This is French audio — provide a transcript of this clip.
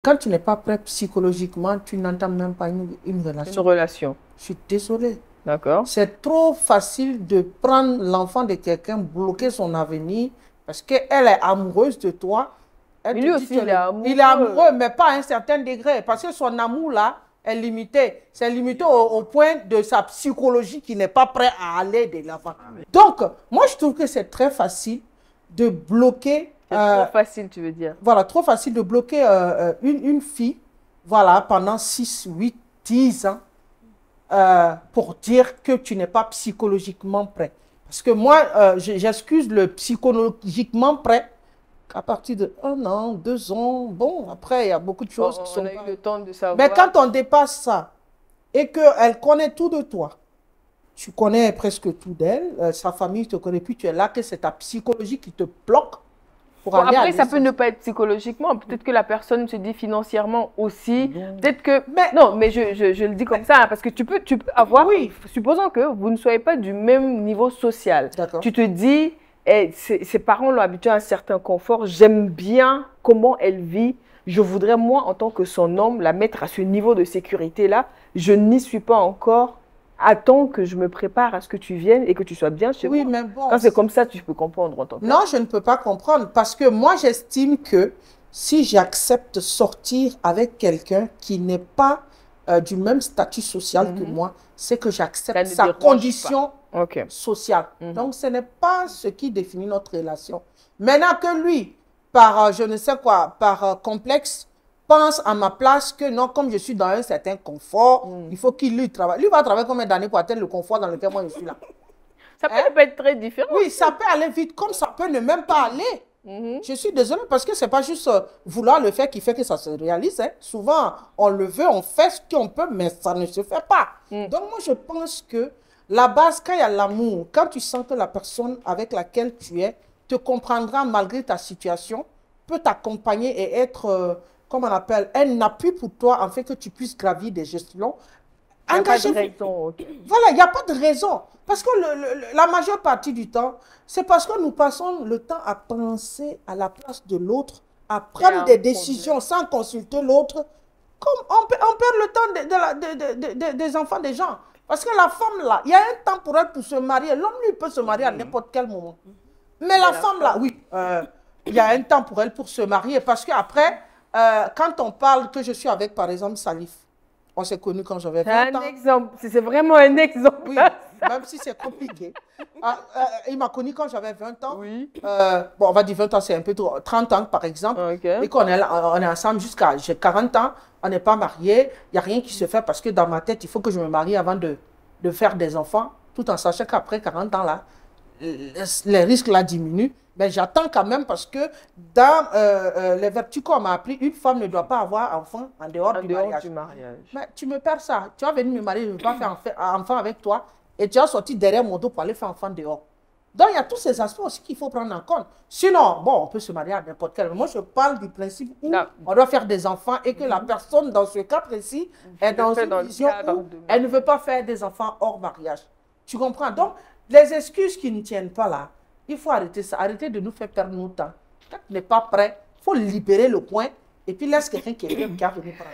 Quand tu n'es pas prêt psychologiquement, tu n'entames même pas une relation. Une relation. Je suis désolée. D'accord. C'est trop facile de prendre l'enfant de quelqu'un, bloquer son avenir, parce qu'elle est amoureuse de toi. Mais lui aussi, il est amoureux. Il est amoureux, mais pas à un certain degré, parce que son amour-là est limité. C'est limité au point de sa psychologie qui n'est pas prêt à aller de l'avant. Donc, moi, je trouve que c'est très facile de bloquer... C'est trop facile, tu veux dire. Voilà, trop facile de bloquer une fille, voilà, pendant 6, 8, 10 ans, pour dire que tu n'es pas psychologiquement prêt. Parce que moi, j'excuse le psychologiquement prêt à partir de 1 an, 2 ans. Bon, après, il y a beaucoup de choses qui sont... On a eu le temps de savoir. Mais quand on dépasse ça et qu'elle connaît tout de toi, tu connais presque tout d'elle, sa famille te connaît, puis tu es là, que c'est ta psychologie qui te bloque. Bon, après, ça peut ne pas être psychologiquement. Peut-être que la personne se dit financièrement aussi. Peut-être que... non, mais je le dis comme ça, hein, parce que tu peux avoir... Oui. Supposons que vous ne soyez pas du même niveau social. Tu te dis, ses parents l'ont habitué à un certain confort. J'aime bien comment elle vit. Je voudrais, moi, en tant que son homme, la mettre à ce niveau de sécurité-là. Je n'y suis pas encore. Attends que je me prépare à ce que tu viennes et que tu sois bien chez moi. Mais bon, quand c'est comme ça, tu peux comprendre en tant que... Non, je ne peux pas comprendre parce que moi, j'estime que si j'accepte sortir avec quelqu'un qui n'est pas du même statut social que moi, c'est que j'accepte sa condition sociale. Donc, ce n'est pas ce qui définit notre relation. Maintenant que lui, par je ne sais quoi, par complexe, pense à ma place que non, comme je suis dans un certain confort, il faut qu'il lui travaille. Lui va travailler combien d'années pour atteindre le confort dans lequel moi je suis là? Ça peut être très différent. Oui, ça peut aller vite, comme ça peut ne même pas aller. Je suis désolée parce que ce n'est pas juste vouloir le faire qui fait que ça se réalise. Hein. Souvent, on le veut, on fait ce qu'on peut, mais ça ne se fait pas. Donc moi, je pense que la base, quand il y a l'amour, quand tu sens que la personne avec laquelle tu es te comprendra malgré ta situation, peut t'accompagner et être... comme on appelle, un appui pour toi, en fait, que tu puisses gravir des gestions. Il n'y a pas de raison. Voilà, il n'y a pas de raison. Parce que la majeure partie du temps, c'est parce que nous passons le temps à penser à la place de l'autre, à prendre des décisions sans consulter l'autre. Comme on perd le temps des enfants des gens. Parce que la femme, là, il y a un temps pour elle pour se marier. L'homme, lui, peut se marier à n'importe quel moment. Mais la femme, là, oui, il y a un temps pour elle pour se marier. Parce qu'après... quand on parle que je suis avec, par exemple, Salif, on s'est connus quand j'avais 20 ans. Un exemple, c'est vraiment un exemple. Oui, même si c'est compliqué. Il m'a connu quand j'avais 20 ans. Oui. Bon, on va dire 20 ans, c'est un peu trop. 30 ans, par exemple. Et qu'on est, on est ensemble jusqu'à... J'ai 40 ans, on n'est pas mariés. Il n'y a rien qui se fait parce que dans ma tête, il faut que je me marie avant de faire des enfants, tout en sachant qu'après 40 ans, là, les risques là diminuent. Mais j'attends quand même parce que dans les vertus qu'on m'a appris, une femme ne doit pas avoir enfant en dehors du mariage. Mais tu me perds ça. Tu vas venir me marier, je ne veux pas faire enfant avec toi et tu as sorti derrière mon dos pour aller faire enfant dehors. Donc il y a tous ces aspects aussi qu'il faut prendre en compte. Sinon, bon, on peut se marier à n'importe quel. Moi, je parle du principe où on doit faire des enfants et que la personne, dans ce cas précis, est dans une vision où elle ne veut pas faire des enfants hors mariage. Tu comprends? Donc, les excuses qui ne tiennent pas là, il faut arrêter ça, arrêter de nous faire perdre notre temps. Quand tu n'es pas prêt, il faut libérer le point et puis laisse quelqu'un qui est prêt à venir prendre.